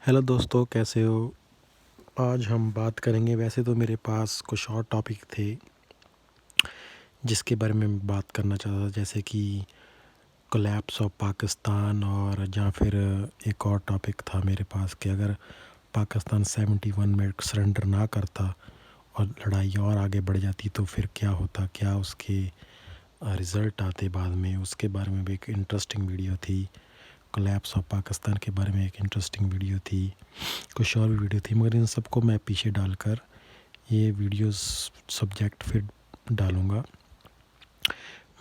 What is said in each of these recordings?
Hello दोस्तों, कैसे हो? आज हम बात करेंगे। वैसे तो मेरे पास कुछ और टॉपिक थे जिसके बारे में मैं बात करना चाहता था, जैसे कि कोलैप्स ऑफ पाकिस्तान, और या फिर एक और टॉपिक था मेरे पास कि अगर पाकिस्तान 71 में सरेंडर ना करता और लड़ाई और आगे बढ़ जाती तो फिर क्या होता, क्या उसके रिज़ल्ट आते बाद में। उसके बारे में भी एक इंटरेस्टिंग वीडियो थी। कोलैप्स ऑफ पाकिस्तान के बारे में एक इंटरेस्टिंग वीडियो थी, कुछ और भी वीडियो थी, मगर इन सबको मैं पीछे डालकर ये वीडियोस सब्जेक्ट फिर डालूँगा।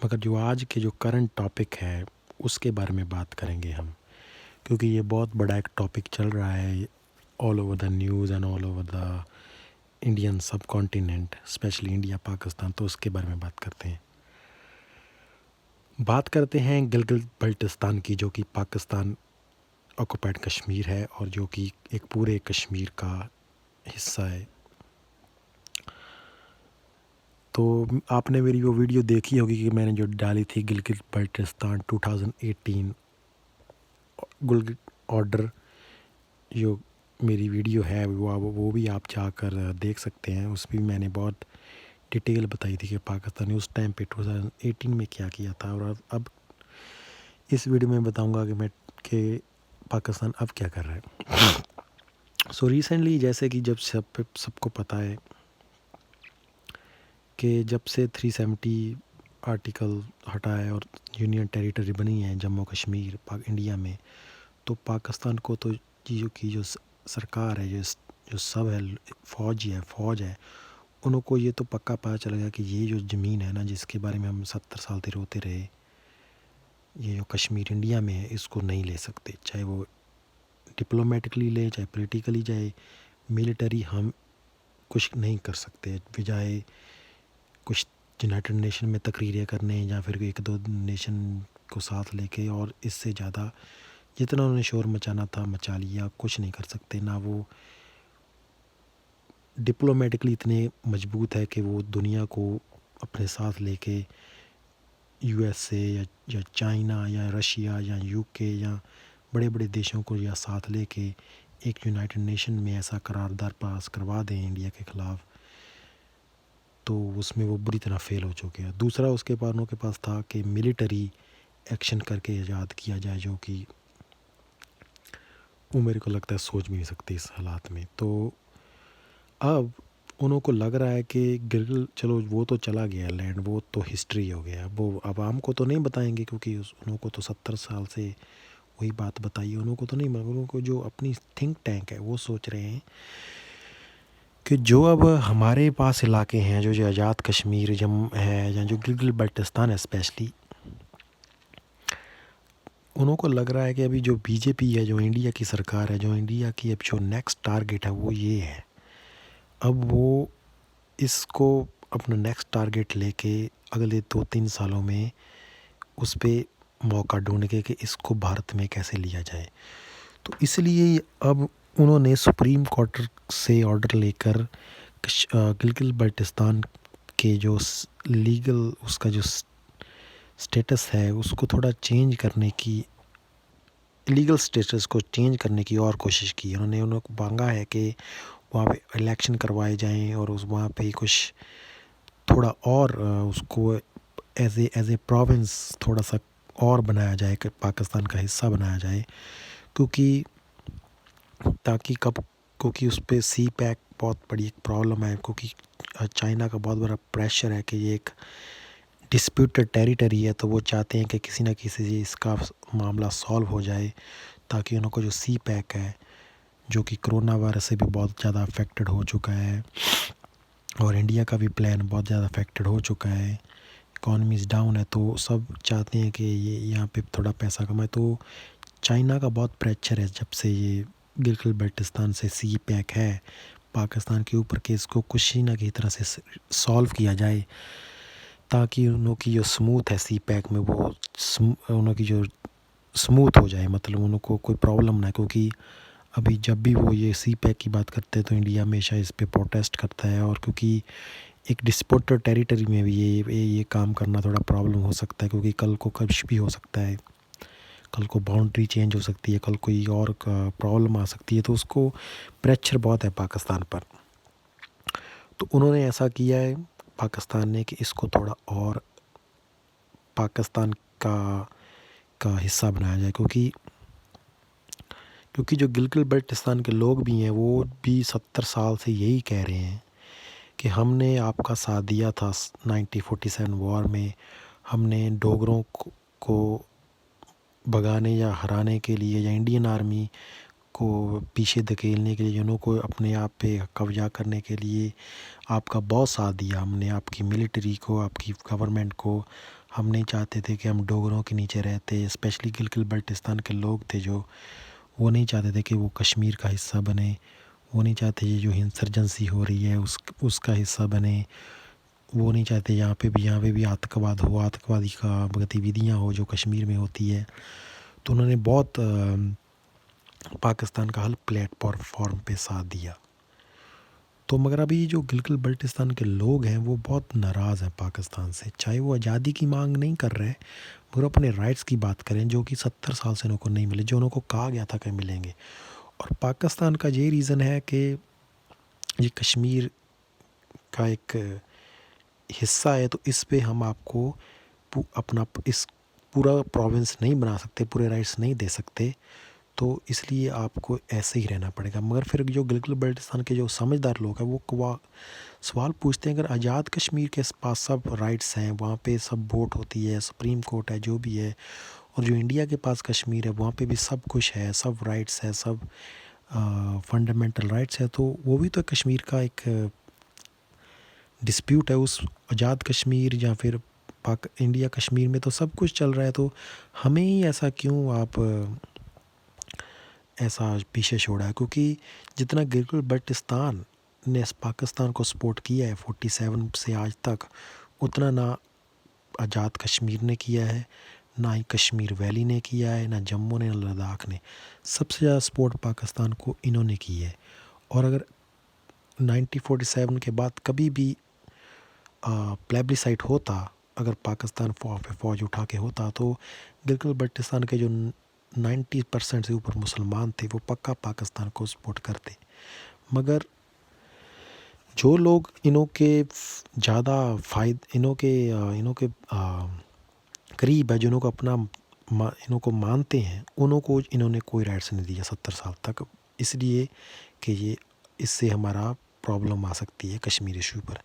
मगर जो आज के जो करंट टॉपिक है उसके बारे में बात करेंगे हम, क्योंकि ये बहुत बड़ा एक टॉपिक चल रहा है all over the news and all over the Indian सब कॉन्टिनेंट, स्पेशली इंडिया पाकिस्तान। तो उसके बारे में बात करते हैं। बात करते हैं गिलगित बल्टिस्तान की, जो कि पाकिस्तान ऑक्युपाइड कश्मीर है और जो कि एक पूरे कश्मीर का हिस्सा है। तो आपने मेरी वो वीडियो देखी होगी कि मैंने जो डाली थी गिलगित बल्टिस्तान 2018 गिलगित ऑर्डर। जो मेरी वीडियो है वो भी आप जाकर देख सकते हैं। उसमें मैंने बहुत डिटेल बताई थी कि पाकिस्तान ने उस टाइम पे 2018 में क्या किया था, और अब इस वीडियो में बताऊंगा कि पाकिस्तान अब क्या कर रहा है। सो रिसेंटली, जैसे कि जब सबको पता है कि जब से 370 आर्टिकल हटा है और यूनियन टेरिटरी बनी है जम्मू कश्मीर इंडिया में, तो पाकिस्तान को तो चीज़ों की जो सरकार है, जो सब है, फौज है, उनको ये तो पक्का पता चल गया कि ये जो ज़मीन है ना, जिसके बारे में हम 70 साल से रोते रहे, ये जो कश्मीर इंडिया में है, इसको नहीं ले सकते। चाहे वो डिप्लोमेटिकली ले, चाहे पॉलिटिकली, चाहे मिलिटरी, हम कुछ नहीं कर सकते बजाय कुछ यूनाइटेड नेशन में तकरीरें करने या फिर एक दो नेशन को साथ लेके। और इससे ज़्यादा जितना उन्होंने शोर मचाना था मचा लिया, कुछ नहीं कर सकते। ना वो डिप्लोमेटिकली इतने मजबूत है कि वो दुनिया को अपने साथ लेके यूएसए या चाइना या रशिया या यूके या बड़े बड़े देशों को या साथ लेके एक यूनाइटेड नेशन में ऐसा करारदार पास करवा दें इंडिया के ख़िलाफ़, तो उसमें वो बुरी तरह फेल हो चुके हैं। दूसरा उसके पास उनके पास था कि मिलिट्री एक्शन करके आज़ाद किया जाए, जो कि वो मेरे को लगता है सोच भी नहीं सकते इस हालात में। तो अब उन्हों को लग रहा है कि गिरगिल, चलो वो तो चला गया लैंड, वो तो हिस्ट्री हो गया, वो आवाम को तो नहीं बताएंगे, क्योंकि उन्हों को तो 70 साल से वही बात बताई है। उन्हों को तो नहीं, मगर उन्हों को जो अपनी थिंक टैंक है वो सोच रहे हैं कि जो अब हमारे पास इलाके हैं, जो जो आज़ाद कश्मीर जम है या जो गिलगित बल्टिस्तान है स्पेशली, उन्हों को लग रहा है कि अभी जो बीजेपी है, जो इंडिया की सरकार है, जो इंडिया की अब जो नेक्स्ट टारगेट है वो ये है। अब वो इसको अपना नेक्स्ट टारगेट लेके अगले 2-3 सालों में उस पर मौका ढूंढेंगे कि इसको भारत में कैसे लिया जाए। तो इसलिए अब उन्होंने सुप्रीम कोर्ट से ऑर्डर लेकर गिलगित बल्टिस्तान के जो लीगल उसका जो स्टेटस है उसको थोड़ा चेंज करने की, लीगल स्टेटस को चेंज करने की और कोशिश की। उन्होंने मांगा है कि वहाँ पे इलेक्शन करवाए जाएं और उस वहाँ पे कुछ थोड़ा और उसको एज ए प्रोविंस थोड़ा सा और बनाया जाए, कि पाकिस्तान का हिस्सा बनाया जाए, क्योंकि ताकि कब क्योंकि उस पर सी पैक बहुत बड़ी एक प्रॉब्लम है, क्योंकि चाइना का बहुत बड़ा प्रेशर है कि ये एक डिस्प्यूटेड टेरिटरी है। तो वो चाहते हैं कि किसी ना किसी से इसका मामला सॉल्व हो जाए, ताकि उनको जो सी पैक है, जो कि कोरोना वायरस से भी बहुत ज़्यादा अफेक्टेड हो चुका है, और इंडिया का भी प्लान बहुत ज़्यादा अफेक्टेड हो चुका है, इकॉनमीज़ डाउन है, तो सब चाहते हैं कि ये यहाँ पे थोड़ा पैसा कमाए। तो चाइना का बहुत प्रेशर है जब से ये गिलगित बल्टिस्तान से सी पैक है पाकिस्तान के ऊपर, कि इसको कुछ ही ना किसी तरह से सॉल्व किया जाए, ताकि उन की जो स्मूथ है सी पैक में, वो उन की जो स्मूथ हो जाए, मतलब उनको कोई प्रॉब्लम ना है। क्योंकि अभी जब भी वो ये सी पैक की बात करते हैं तो इंडिया हमेशा इस पे प्रोटेस्ट करता है, और क्योंकि एक डिस्प्यूटेड टेरिटरी में भी ये काम करना थोड़ा प्रॉब्लम हो सकता है, क्योंकि कल को कुछ भी हो सकता है, कल को बाउंड्री चेंज हो सकती है, कल कोई और प्रॉब्लम आ सकती है, तो उसको प्रेशर बहुत है पाकिस्तान पर। तो उन्होंने ऐसा किया है पाकिस्तान ने कि इसको थोड़ा और पाकिस्तान का हिस्सा बनाया जाए, क्योंकि जो गिलगित बल्टिस्तान के लोग भी हैं वो भी 70 साल से यही कह रहे हैं कि हमने आपका साथ दिया था 1947 वॉर में, हमने डोगरों को भगाने या हराने के लिए या इंडियन आर्मी को पीछे धकेलने के लिए, जिन्हों को अपने आप पे कब्जा करने के लिए आपका बहुत साथ दिया। हमने आपकी मिलिट्री को, आपकी गवर्नमेंट को, हम नहीं चाहते थे कि हम डोगरों के नीचे रहते। स्पेशली गिलगित बल्टिस्तान के लोग थे जो वो नहीं चाहते थे कि वो कश्मीर का हिस्सा बने, वो नहीं चाहते ये जो इंसर्जेंसी हो रही है उसका हिस्सा बने, वो नहीं चाहते यहाँ पे भी आतंकवाद हो, आतंकवादी का गतिविधियाँ हो जो कश्मीर में होती है। तो उन्होंने बहुत पाकिस्तान का हर प्लेटफॉर्म पे साथ दिया। तो मगर अभी जो गिलगित बल्टिस्तान के लोग हैं वो बहुत नाराज़ हैं पाकिस्तान से, चाहे वो आज़ादी की मांग नहीं कर रहे मगर अपने राइट्स की बात करें जो कि 70 साल से उनको नहीं मिले, जो उनको कहा गया था कि मिलेंगे। और पाकिस्तान का ये रीज़न है कि ये कश्मीर का एक हिस्सा है, तो इस पे हम आपको अपना इस पूरा प्रोविंस नहीं बना सकते, पूरे राइट्स नहीं दे सकते, तो इसलिए आपको ऐसे ही रहना पड़ेगा। मगर फिर जो गिलगित बल्टिस्तान के जो समझदार लोग हैं वो सवाल पूछते हैं, अगर आज़ाद कश्मीर के पास सब राइट्स हैं, वहाँ पे सब वोट होती है, सुप्रीम कोर्ट है, जो भी है, और जो इंडिया के पास कश्मीर है वहाँ पे भी सब कुछ है, सब राइट्स है, सब फंडामेंटल राइट्स है, तो वो भी तो कश्मीर का एक डिस्प्यूट है। उस आज़ाद कश्मीर या फिर इंडिया कश्मीर में तो सब कुछ चल रहा है, तो हमें ही ऐसा क्यों आप ऐसा पीछे छोड़ा है? क्योंकि जितना गिलगित बल्टिस्तान ने पाकिस्तान को सपोर्ट किया है 47 से आज तक, उतना ना आज़ाद कश्मीर ने किया है, ना ही कश्मीर वैली ने किया है, ना जम्मू ने, ना लद्दाख ने। सबसे ज़्यादा सपोर्ट पाकिस्तान को इन्होंने की है। और अगर 1947 के बाद कभी भी प्लेबिसाइट होता, अगर पाकिस्तान फ़ौज उठा के होता, तो गिलगित बल्टिस्तान के जो 90% से ऊपर मुसलमान थे वो पक्का पाकिस्तान को सपोर्ट करते। मगर जो लोग इन्हों के ज़्यादा इन्हों के करीब है, जिन्हों को अपना इन्हों को मानते हैं, उन्हों को इन्होंने कोई राइट्स नहीं दिया 70 साल तक, इसलिए कि ये इससे हमारा प्रॉब्लम आ सकती है कश्मीर इशू पर।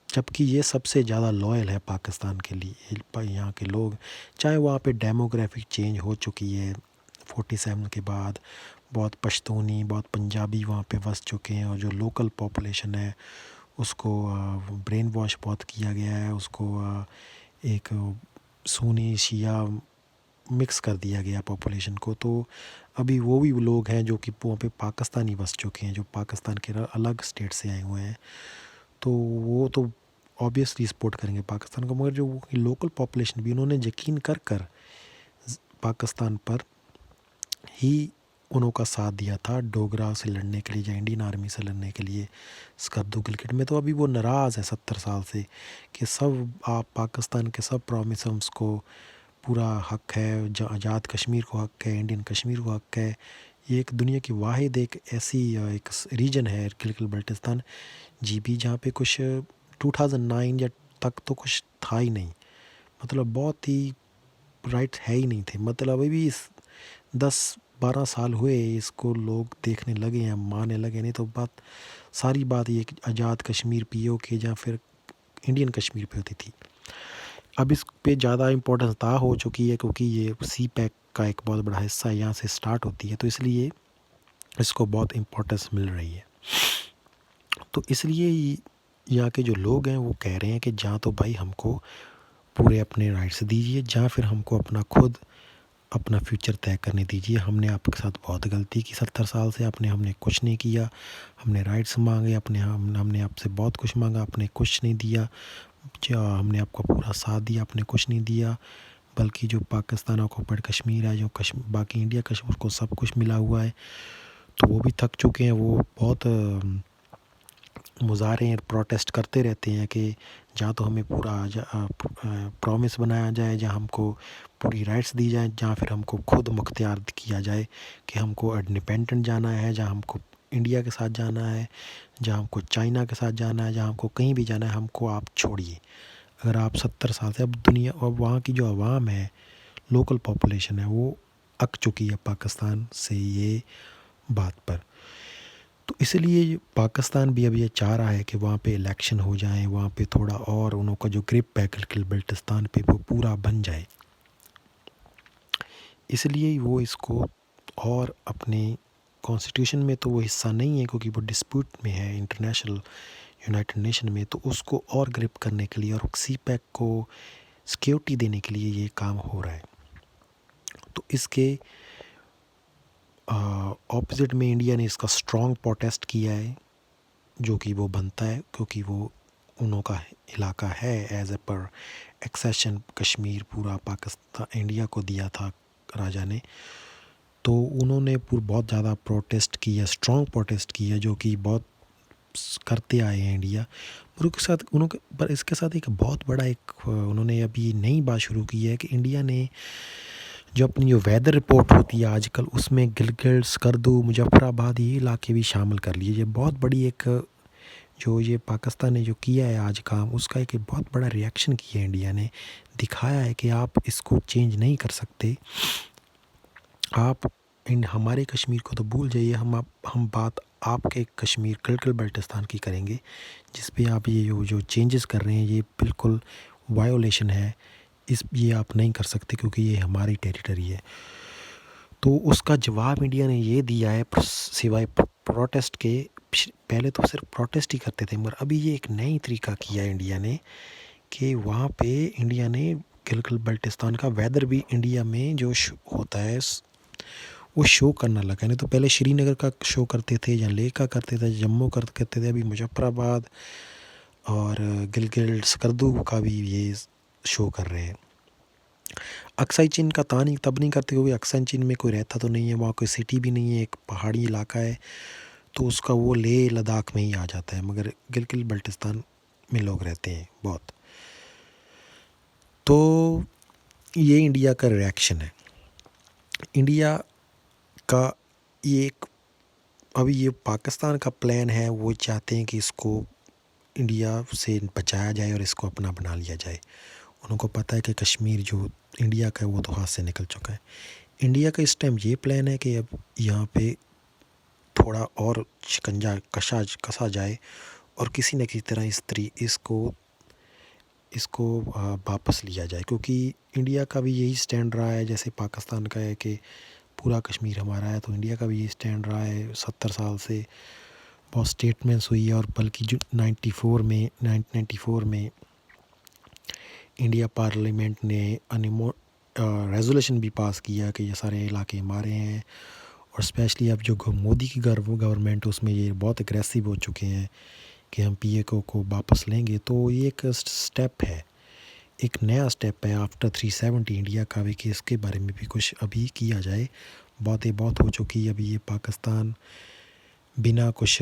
जबकि ये सबसे ज़्यादा लॉयल है पाकिस्तान के लिए, यहाँ के लोग, चाहे वहाँ पे डेमोग्राफिक चेंज हो चुकी है 47 के बाद, बहुत पश्तूनी, बहुत पंजाबी वहाँ पे बस चुके हैं, और जो लोकल पॉपुलेशन है उसको ब्रेन वॉश बहुत किया गया है, उसको एक सुन्नी शिया मिक्स कर दिया गया पॉपुलेशन को। तो अभी वो भी लोग हैं जो कि वहाँ पे पाकिस्तानी बस चुके हैं, जो पाकिस्तान के अलग स्टेट से आए हुए हैं, तो वो तो ऑब्वियसली सपोर्ट करेंगे पाकिस्तान को। मगर जो लोकल पॉपुलेशन भी, उन्होंने यकीन कर कर पाकिस्तान पर ही उनका साथ दिया था डोगरा से लड़ने के लिए या इंडियन आर्मी से लड़ने के लिए स्कर्दू गिलगित में। तो अभी वो नाराज़ है 70 साल से कि सब आप पाकिस्तान के सब प्रॉमिसम्स को पूरा हक है, जो आज़ाद कश्मीर को हक है, इंडियन कश्मीर को हक है। ये एक दुनिया की वाहिद एक ऐसी एक रीजन है गिलगित बल्टिस्तान जीबी, जहाँ पे कुछ 2009 या तक तो कुछ था ही नहीं, मतलब बहुत ही राइट है ही नहीं थे। मतलब अभी भी 10-12 साल हुए इसको लोग देखने लगे हैं, मानने लगे, नहीं तो सारी बात ये आज़ाद कश्मीर पीओ के या फिर इंडियन कश्मीर पे होती थी। अब इस पे ज़्यादा इम्पोर्टेंस हो चुकी है, क्योंकि ये सी पैक का एक बहुत बड़ा हिस्सा यहाँ से स्टार्ट होती है, तो इसलिए इसको बहुत इम्पोर्टेंस मिल रही है। तो इसलिए यहाँ के जो लोग हैं वो कह रहे हैं कि जहाँ तो भाई हमको पूरे अपने राइट्स दीजिए, जहाँ फिर हमको अपना फ्यूचर तय करने दीजिए। हमने आपके साथ बहुत गलती की 70 साल से, हमने कुछ नहीं किया, हमने राइट्स मांगे, हमने आपसे बहुत कुछ मांगा, आपने कुछ नहीं दिया। हमने आपको पूरा साथ दिया, आपने कुछ नहीं दिया, बल्कि जो पाकिस्तान ऑक्युपाइड कश्मीर है, जो बाकी इंडिया कश्मीर को सब कुछ मिला हुआ है, तो वो भी थक चुके हैं। वो बहुत मुज़ाहरे प्रोटेस्ट करते रहते हैं कि जहाँ तो हमें पूरा प्रॉमिस बनाया जाए, जहाँ हमको पूरी राइट्स दी जाए, जहाँ फिर हमको खुद मुख्तियार किया जाए कि हमको इंडिपेंडेंट जाना है, जहाँ हमको इंडिया के साथ जाना है, जहाँ हमको चाइना के साथ जाना है, जहाँ हमको कहीं भी जाना है, हमको आप छोड़िए। अगर आप 70 साल से अब दुनिया और वहाँ की जो आवाम है, लोकल पॉपुलेशन है, वो अक चुकी है पाकिस्तान से ये बात पर। तो इसलिए पाकिस्तान भी अब ये चाह रहा है कि वहाँ पे इलेक्शन हो जाए, वहाँ पे थोड़ा और उन का जो ग्रिप है गिलगित बल्टिस्तान पे वो पूरा बन जाए। इसलिए वो इसको और अपने कॉन्स्टिट्यूशन में तो वो हिस्सा नहीं है क्योंकि वो डिस्प्यूट में है इंटरनेशनल यूनाइटेड नेशन में, तो उसको और ग्रिप करने के लिए और सी पैक को सिक्योरिटी देने के लिए ये काम हो रहा है। तो इसके ऑपोजिट में इंडिया ने इसका स्ट्रॉन्ग प्रोटेस्ट किया है, जो कि वो बनता है क्योंकि वो उनों का इलाका है। एज ए पर एक्सेशन कश्मीर पूरा पाकिस्तान इंडिया को दिया था राजा ने, तो उन्होंने बहुत ज़्यादा प्रोटेस्ट किया, स्ट्रॉन्ग प्रोटेस्ट किया, जो कि बहुत करते आए हैं इंडिया। पर उसके साथ उन्होंने पर इसके साथ एक बहुत बड़ा एक उन्होंने अभी नई बात शुरू की है कि इंडिया ने जो अपनी जो वेदर रिपोर्ट होती है आजकल, उसमें गिलगित स्कर्दू मुजफ्फराबाद ये इलाके भी शामिल कर लिए। ये बहुत बड़ी एक जो ये पाकिस्तान ने जो किया है आज काम, उसका एक बहुत बड़ा रिएक्शन किया है इंडिया ने। दिखाया है कि आप इसको चेंज नहीं कर सकते, आप इन हमारे कश्मीर को तो भूल जाइए, हम बात आपके कश्मीर गिलगित बल्टिस्तान की करेंगे, जिस पे आप ये जो चेंजेस कर रहे हैं ये बिल्कुल वायोलेशन है, ये आप नहीं कर सकते क्योंकि ये हमारी टेरिटरी है। तो उसका जवाब इंडिया ने ये दिया है, सिवाय प्रोटेस्ट के। पहले तो सिर्फ प्रोटेस्ट ही करते थे, मगर अभी ये एक नई तरीका किया है इंडिया ने कि वहाँ पे इंडिया ने गिलगित बल्टिस्तान का वेदर भी इंडिया में जो होता है वो शो करना लगा। नहीं तो पहले श्रीनगर का शो करते थे या लेह का करते थे, जम्मू करते थे, अभी मुजफ्फराबाद और गिलगित स्कर्दू का भी ये शो कर रहे हैं। अक्साई चीन का तानी तब नहीं करते क्योंकि अक्साई चीन में कोई रहता तो नहीं है, वहाँ कोई सिटी भी नहीं है, एक पहाड़ी इलाका है, तो उसका वो लेह लद्दाख में ही आ जाता है। मगर गिलगित बल्टिस्तान में लोग रहते हैं बहुत। तो ये इंडिया का रिएक्शन है। इंडिया का ये एक अभी ये पाकिस्तान का प्लान है, वो चाहते हैं कि इसको इंडिया से बचाया जाए और इसको अपना बना लिया जाए। उनको पता है कि कश्मीर जो इंडिया का है वो तो हाथ से निकल चुका है। इंडिया का इस टाइम ये प्लान है कि अब यहाँ पे थोड़ा और शिकंजा कसा जाए और किसी न किसी तरह इसको वापस लिया जाए, क्योंकि इंडिया का भी यही स्टैंड रहा है जैसे पाकिस्तान का है कि पूरा कश्मीर हमारा है, तो इंडिया का भी यही स्टैंड रहा है 70 साल से। बहुत स्टेटमेंट्स हुई है और बल्कि जो 1994 में इंडिया पार्लियामेंट ने रेजोल्यूशन भी पास किया कि ये सारे इलाके हमारे हैं। और स्पेशली अब जो मोदी की गवर्नमेंट उसमें ये बहुत एग्रेसिव हो चुके हैं कि हम पीएको को वापस लेंगे। तो ये एक स्टेप है, एक नया स्टेप है आफ्टर 370 इंडिया का भी, कि इसके बारे में भी कुछ अभी किया जाए। बातें बहुत हो चुकी है, अभी ये पाकिस्तान बिना कुछ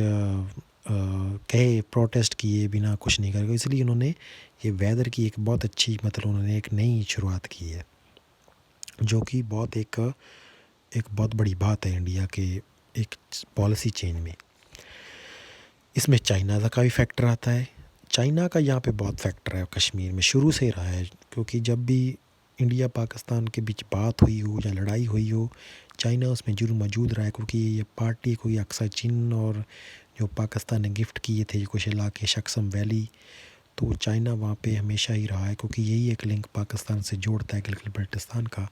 कहे प्रोटेस्ट किए बिना कुछ नहीं करेगा, इसलिए उन्होंने ये वेदर की एक बहुत अच्छी उन्होंने एक नई शुरुआत की है, जो कि एक बहुत बड़ी बात है इंडिया के एक पॉलिसी चेंज में। इसमें चाइना का भी फैक्टर आता है। चाइना का यहाँ पे बहुत फैक्टर है, कश्मीर में शुरू से रहा है, क्योंकि जब भी इंडिया पाकिस्तान के बीच बात हुई हो या लड़ाई हुई हो, चाइना उसमें जरूर मौजूद रहा है, क्योंकि ये पार्टी कोई अक्सर चीन और जो पाकिस्तान ने गिफ्ट किए थे कुछ इलाके शक्सम वैली, तो चाइना वहाँ पे हमेशा ही रहा है, क्योंकि यही एक लिंक पाकिस्तान से जोड़ता है गिलगित बल्टिस्तान का।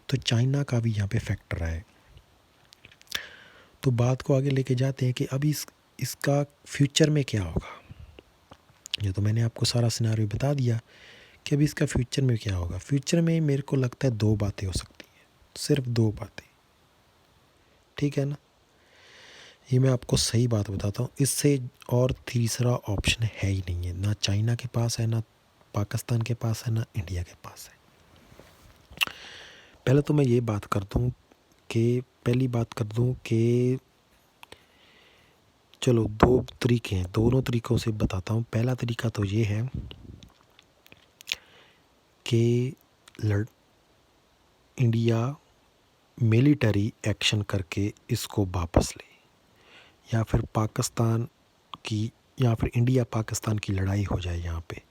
तो चाइना का भी यहाँ पे फैक्टर है। तो बात को आगे लेके जाते हैं कि अभी इसका फ्यूचर में क्या होगा। ये तो मैंने आपको सारा सिनेरियो बता दिया कि अभी इसका फ्यूचर में क्या होगा। फ्यूचर में मेरे को लगता है 2 बातें हो सकती हैं, सिर्फ 2 बातें, ठीक है ना। ये मैं आपको सही बात बताता हूँ, इससे और तीसरा ऑप्शन है ही नहीं है, ना चाइना के पास है, ना पाकिस्तान के पास है, ना इंडिया के पास है। पहले तो मैं ये बात कर दूँ कि चलो दो तरीके हैं, दोनों तरीक़ों से बताता हूँ। पहला तरीका तो ये है कि इंडिया मिलिटरी एक्शन करके इसको वापस ले, या फिर पाकिस्तान की, या फिर इंडिया पाकिस्तान की लड़ाई हो जाए यहाँ पे,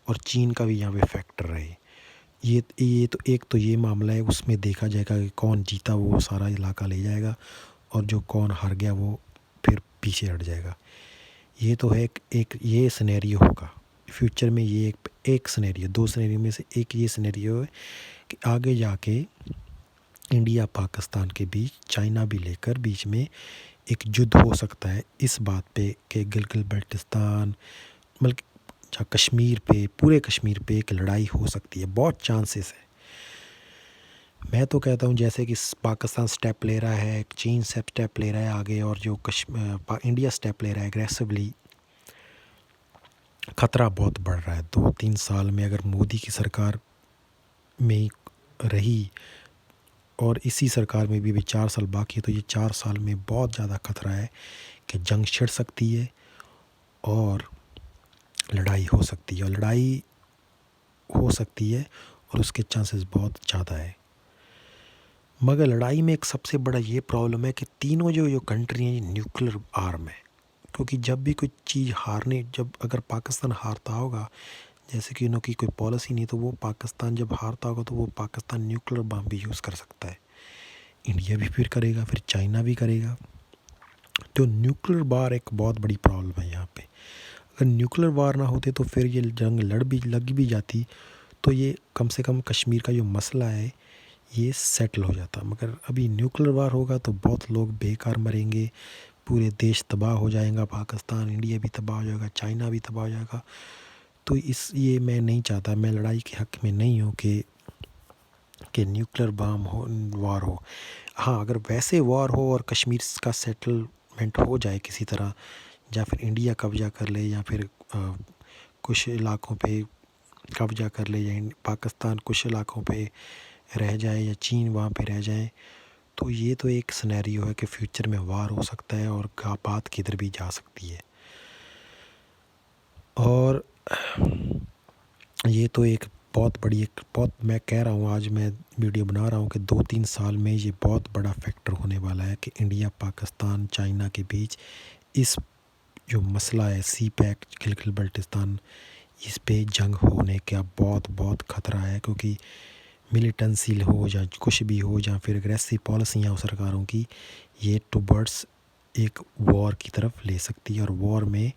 और चीन का भी यहाँ पे फैक्टर रहे। ये तो एक तो ये मामला है, उसमें देखा जाएगा कि कौन जीता वो सारा इलाका ले जाएगा, और जो कौन हार गया वो फिर पीछे हट जाएगा। ये तो है एक ये सिनेरियो होगा फ्यूचर में। ये एक सिनेरियो, दो सिनेरियो में से एक ये सिनेरियो है कि आगे जाके इंडिया पाकिस्तान के बीच, चाइना भी लेकर बीच में एक युद्ध हो सकता है इस बात पे कि गिलगित बाल्टिस्तान, बल्कि कश्मीर पे, पूरे कश्मीर पे एक लड़ाई हो सकती है। बहुत चांसेस है। मैं तो कहता हूँ जैसे कि पाकिस्तान स्टेप ले रहा है, चीन स्टेप ले रहा है आगे, और जो इंडिया स्टेप ले रहा है एग्रेसिवली, ख़तरा बहुत बढ़ रहा है। 2-3 साल में अगर मोदी की सरकार में रही, और इसी सरकार में भी 4 साल बाकी है, तो ये 4 साल में बहुत ज़्यादा खतरा है कि जंग छिड़ सकती है और लड़ाई हो सकती है, और उसके चांसेस बहुत ज़्यादा है। मगर लड़ाई में एक सबसे बड़ा ये प्रॉब्लम है कि तीनों जो कंट्री हैं, ये न्यूक्लियर आर्म है। क्योंकि जब भी कोई चीज़ जब अगर पाकिस्तान हारता होगा, जैसे कि उनकी कोई पॉलिसी नहीं, तो वो पाकिस्तान जब हारता होगा तो वो पाकिस्तान न्यूक्लियर बम भी यूज़ कर सकता है। इंडिया भी फिर करेगा, फिर चाइना भी करेगा। तो न्यूक्लियर वार एक बहुत बड़ी प्रॉब्लम है यहाँ पे। अगर न्यूक्लियर वार ना होते तो फिर ये जंग लग भी जाती, तो ये कम से कम कश्मीर का जो मसला है ये सेटल हो जाता। मगर अभी न्यूक्लियर वार होगा तो बहुत लोग बेकार मरेंगे, पूरे देश तबाह हो जाएगा, पाकिस्तान, इंडिया भी तबाह हो जाएगा, चाइना भी तबाह हो जाएगा। तो ये मैं नहीं चाहता, मैं लड़ाई के हक़ में नहीं हूँ कि न्यूक्लियर बम हो, वार हो। हाँ, अगर वैसे वार हो और कश्मीर का सेटलमेंट हो जाए किसी तरह, या फिर इंडिया कब्जा कर ले, या फिर कुछ इलाकों पे कब्जा कर ले, या पाकिस्तान कुछ इलाकों पे रह जाए, या चीन वहाँ पे रह जाए, तो ये तो एक सिनेरियो है कि फ्यूचर में वार हो सकता है और बात किधर भी जा सकती है। और ये तो एक बहुत मैं कह रहा हूँ, आज मैं वीडियो बना रहा हूँ कि 2-3 साल में ये बहुत बड़ा फैक्टर होने वाला है कि इंडिया, पाकिस्तान, चाइना के बीच इस जो मसला है सी पैक, गिलगित बाल्टिस्तान, इस पे जंग होने का बहुत ख़तरा है। क्योंकि मिलिटेंसी हो या कुछ भी हो, या फिर अग्रेसिव पॉलिसियाँ हो सरकारों की, ये टुवर्ड्स एक वॉर की तरफ ले सकती है, और वॉर में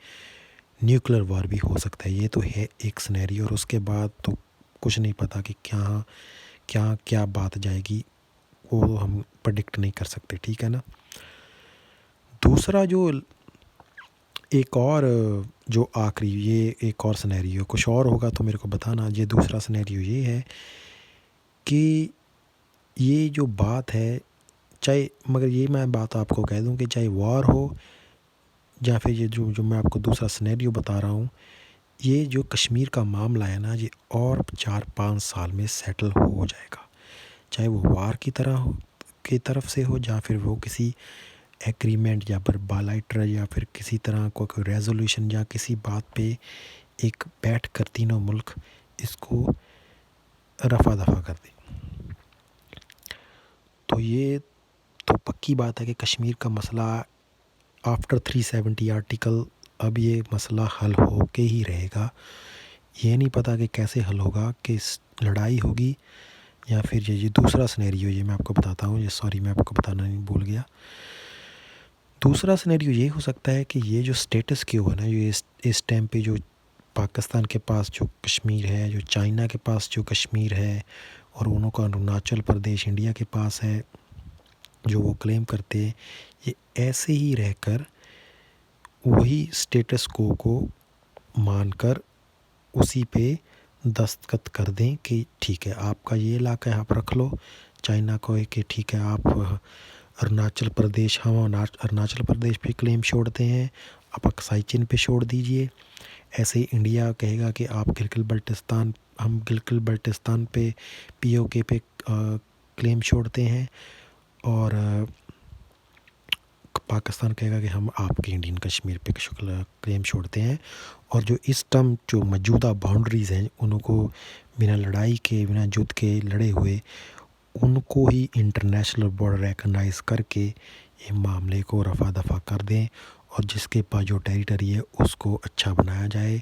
न्यूक्लियर वार भी हो सकता है। ये तो है एक सिनेरियो, और उसके बाद तो कुछ नहीं पता कि क्या बात जाएगी, वो हम प्रेडिक्ट नहीं कर सकते, ठीक है ना। दूसरा जो एक और जो आखिरी, ये एक और सिनेरियो, कुछ और होगा तो मेरे को बताना। ये दूसरा सिनेरियो ये है कि ये जो बात है, चाहे, मगर ये मैं बात आपको कह दूं कि चाहे वॉर हो, या फिर ये जो मैं आपको दूसरा सिनेरियो बता रहा हूँ, ये जो कश्मीर का मामला है ना, ये और 4-5 साल में सेटल हो जाएगा। चाहे वो वार की तरफ से हो, या फिर वो किसी एग्रीमेंट, या फिर बायलैटरल, या फिर किसी तरह को कोई रेजोल्यूशन, या किसी बात पे एक बैठ कर तीनों मुल्क इसको रफा दफा कर दें। तो ये तो पक्की बात है कि कश्मीर का मसला आफ्टर 370 आर्टिकल, अब ये मसला हल हो के ही रहेगा। ये नहीं पता कि कैसे हल होगा, कि लड़ाई होगी, या फिर ये दूसरा सिनेरियो, ये मैं आपको बताता हूँ, मैं आपको बताना नहीं भूल गया। दूसरा सिनेरियो ये हो सकता है कि ये जो स्टेटस क्यो है ना, ये इस टाइम पे जो पाकिस्तान के पास जो कश्मीर है, जो चाइना के पास जो कश्मीर है, और उन्हों का अरुणाचल प्रदेश इंडिया के पास है, जो वो क्लेम करते हैं, ये ऐसे ही रहकर वही स्टेटस को मानकर उसी पे दस्तखत कर दें कि ठीक है, आपका ये इलाका है, आप रख लो। चाइना को है कि ठीक है, आप अरुणाचल प्रदेश, हम अरुणाचल प्रदेश पे क्लेम छोड़ते हैं, आप अक्साई चिन पे छोड़ दीजिए। ऐसे ही इंडिया कहेगा कि आप हम गिलगित बाल्टिस्तान पे पीओके पे क्लेम छोड़ते हैं, और पाकिस्तान कहेगा कि हम आपके इंडियन कश्मीर पे क्लेम छोड़ते हैं, और जो इस टर्म जो मौजूदा बाउंड्रीज़ हैं उनको बिना लड़ाई के, बिना युद्ध के लड़े हुए, उनको ही इंटरनेशनल बॉर्डर रिकगनाइज़ करके ये मामले को रफ़ा दफ़ा कर दें, और जिसके पास जो टेरिटरी है उसको अच्छा बनाया जाए,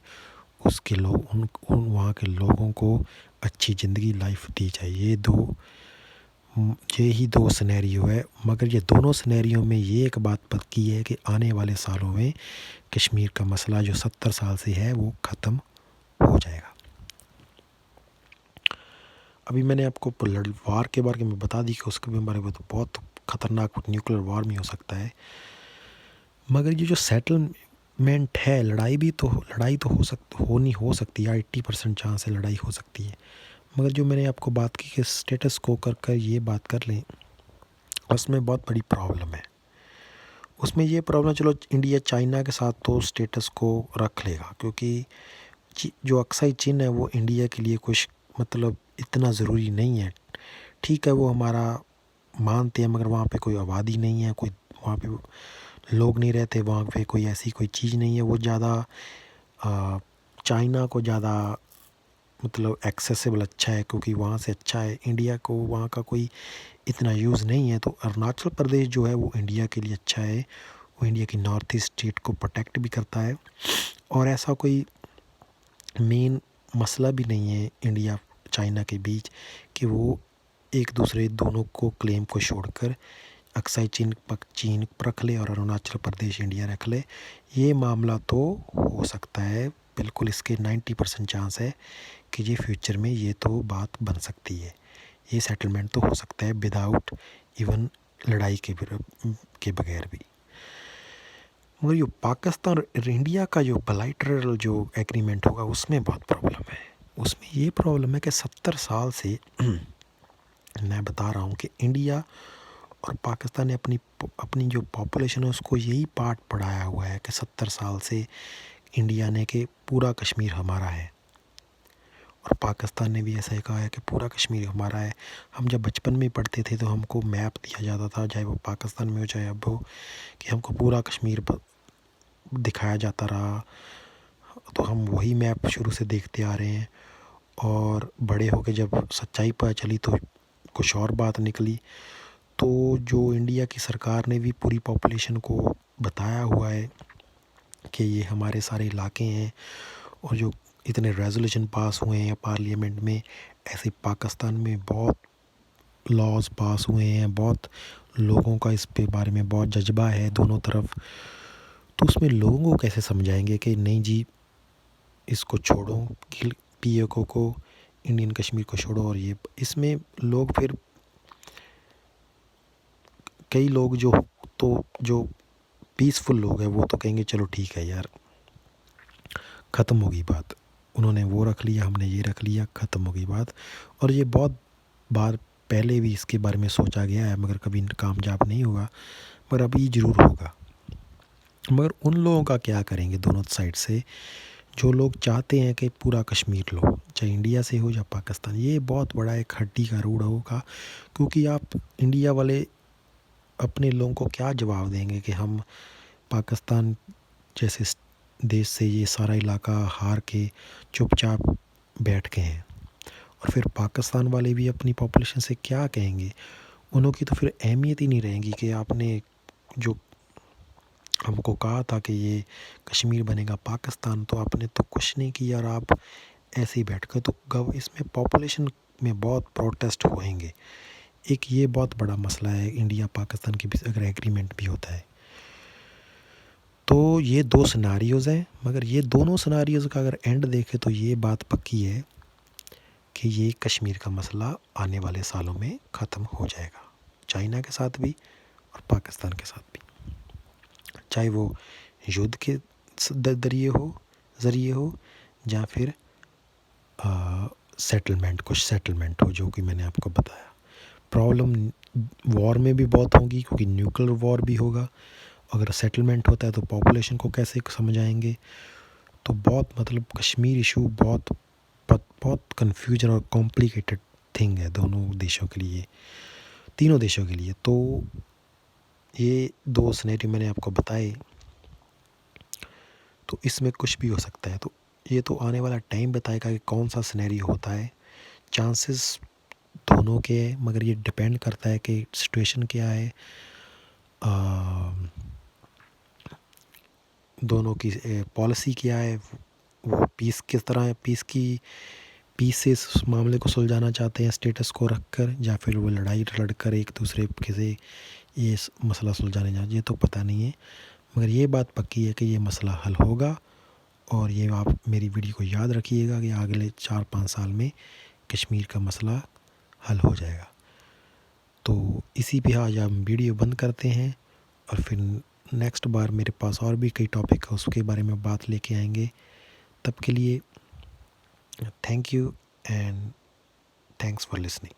उसके लोग उन वहाँ के लोगों को अच्छी ज़िंदगी लाइफ दी जाए। ये ही दो सिनेरियो है, मगर ये दोनों सिनेरियो में ये एक बात पक्की है कि आने वाले सालों में कश्मीर का मसला जो 70 साल से है वो ख़त्म हो जाएगा। अभी मैंने आपको वार के बारे में बता दी कि उसके बारे में तो बहुत ख़तरनाक न्यूक्लियर वार में हो सकता है, मगर ये जो सेटलमेंट है, लड़ाई तो हो सकती है, 80% चांस है लड़ाई हो सकती है, मगर जो मैंने आपको बात की कि स्टेटस को कर ये बात कर लें, उसमें बहुत बड़ी प्रॉब्लम है। उसमें ये प्रॉब्लम, चलो इंडिया चाइना के साथ तो स्टेटस को रख लेगा, क्योंकि जो अक्साई चीन है वो इंडिया के लिए कुछ मतलब इतना ज़रूरी नहीं है। ठीक है, वो हमारा मानते हैं, मगर वहाँ पे कोई आबादी नहीं है, कोई वहाँ पे लोग नहीं रहते, वहाँ पे कोई ऐसी कोई चीज़ नहीं है। वो ज़्यादा चाइना को ज़्यादा मतलब एक्सेसिबल अच्छा है, क्योंकि वहाँ से अच्छा है। इंडिया को वहाँ का कोई इतना यूज़ नहीं है। तो अरुणाचल प्रदेश जो है वो इंडिया के लिए अच्छा है, वो इंडिया की नॉर्थ ईस्ट स्टेट को प्रोटेक्ट भी करता है, और ऐसा कोई मेन मसला भी नहीं है इंडिया चाइना के बीच कि वो एक दूसरे दोनों को क्लेम को छोड़कर अक्साई चीन रख ले और अरुणाचल प्रदेश इंडिया रख ले। ये मामला तो हो सकता है, बिल्कुल इसके 90% चांस है कि ये फ्यूचर में ये तो बात बन सकती है, ये सेटलमेंट तो हो सकता है विदाउट इवन लड़ाई के बगैर भी। मगर ये पाकिस्तान और इंडिया का जो बाइलैटरल जो एग्रीमेंट होगा उसमें बहुत प्रॉब्लम है। उसमें ये प्रॉब्लम है कि 70 साल से मैं बता रहा हूँ कि इंडिया और पाकिस्तान ने अपनी जो पॉपुलेशन है उसको यही पाठ पढ़ाया हुआ है कि 70 साल से इंडिया ने कि पूरा कश्मीर हमारा है, और पाकिस्तान ने भी ऐसा ही कहा है कि पूरा कश्मीर हमारा है। हम जब बचपन में पढ़ते थे तो हमको मैप दिया जाता था, चाहे वो पाकिस्तान में हो चाहे अब हो, कि हमको पूरा कश्मीर दिखाया जाता रहा, तो हम वही मैप शुरू से देखते आ रहे हैं। और बड़े होके जब सच्चाई पता चली तो कुछ और बात निकली। तो जो इंडिया की सरकार ने भी पूरी पॉपुलेशन को बताया हुआ है कि ये हमारे सारे इलाके हैं, और जो इतने रेजोल्यूशन पास हुए हैं पार्लियामेंट में, ऐसे पाकिस्तान में बहुत लॉज पास हुए हैं, बहुत लोगों का इस पे बारे में बहुत जज्बा है दोनों तरफ। तो उसमें लोगों को कैसे समझाएंगे कि नहीं जी इसको छोड़ो, पीओके को इंडियन कश्मीर को छोड़ो। और ये इसमें लोग फिर कई लोग जो पीसफुल लोग हैं वो तो कहेंगे चलो ठीक है यार, ख़त्म हो गई बात, उन्होंने वो रख लिया, हमने ये रख लिया, ख़त्म हो गई बात। और ये बहुत बार पहले भी इसके बारे में सोचा गया है, मगर कभी कामयाब नहीं हुआ, मगर अभी ज़रूर होगा। मगर उन लोगों का क्या करेंगे दोनों साइड से, जो लोग चाहते हैं कि पूरा कश्मीर लो, चाहे इंडिया से हो या पाकिस्तान। ये बहुत बड़ा एक हड्डी का रोड होगा, क्योंकि आप इंडिया वाले अपने लोगों को क्या जवाब देंगे कि हम पाकिस्तान जैसे देश से ये सारा इलाका हार के चुपचाप बैठ गए हैं, और फिर पाकिस्तान वाले भी अपनी पॉपुलेशन से क्या कहेंगे। उन्हों की तो फिर अहमियत ही नहीं रहेगी कि आपने जो हमको कहा था कि ये कश्मीर बनेगा पाकिस्तान, तो आपने तो कुछ नहीं किया और आप ऐसे ही बैठ गए। तो इसमें पॉपुलेशन में बहुत प्रोटेस्ट होएंगे। एक ये बहुत बड़ा मसला है इंडिया पाकिस्तान के बीच अगर एग्रीमेंट भी होता है। तो ये दो सिनारियोज़ हैं, मगर ये दोनों सिनारियोज़ का अगर एंड देखें तो ये बात पक्की है कि ये कश्मीर का मसला आने वाले सालों में ख़त्म हो जाएगा, चाइना के साथ भी और पाकिस्तान के साथ भी, चाहे वो युद्ध के ज़रिए हो या फिर कुछ सेटलमेंट हो, जो कि मैंने आपको बताया। प्रॉब्लम वॉर में भी बहुत होगी, क्योंकि न्यूक्लियर वॉर भी होगा। अगर सेटलमेंट होता है तो पॉपुलेशन को कैसे समझाएंगे। तो बहुत मतलब कश्मीर इशू बहुत कन्फ्यूजन और कॉम्प्लिकेटेड थिंग है दोनों देशों के लिए, तीनों देशों के लिए। तो ये 2 सिनेरियो मैंने आपको बताए, तो इसमें कुछ भी हो सकता है। तो ये तो आने वाला टाइम बताएगा कि कौन सा सिनेरियो होता है। चांसेस दोनों के हैं, मगर ये डिपेंड करता है कि सिचुएशन क्या है, दोनों की पॉलिसी क्या है, वो पीस किस तरह है, पीस से इस मामले को सुलझाना चाहते हैं स्टेटस को रखकर, या फिर वो लड़ाई लड़कर एक दूसरे के से ये मसला सुलझाने जा, ये तो पता नहीं है। मगर ये बात पक्की है कि ये मसला हल होगा, और ये आप मेरी वीडियो को याद रखिएगा कि अगले 4-5 साल में कश्मीर का मसला हल हो जाएगा। तो इसी पे आज हम वीडियो बंद करते हैं, और फिर नेक्स्ट बार मेरे पास और भी कई टॉपिक है, उसके बारे में बात लेके आएंगे। तब के लिए thank you and thanks for listening.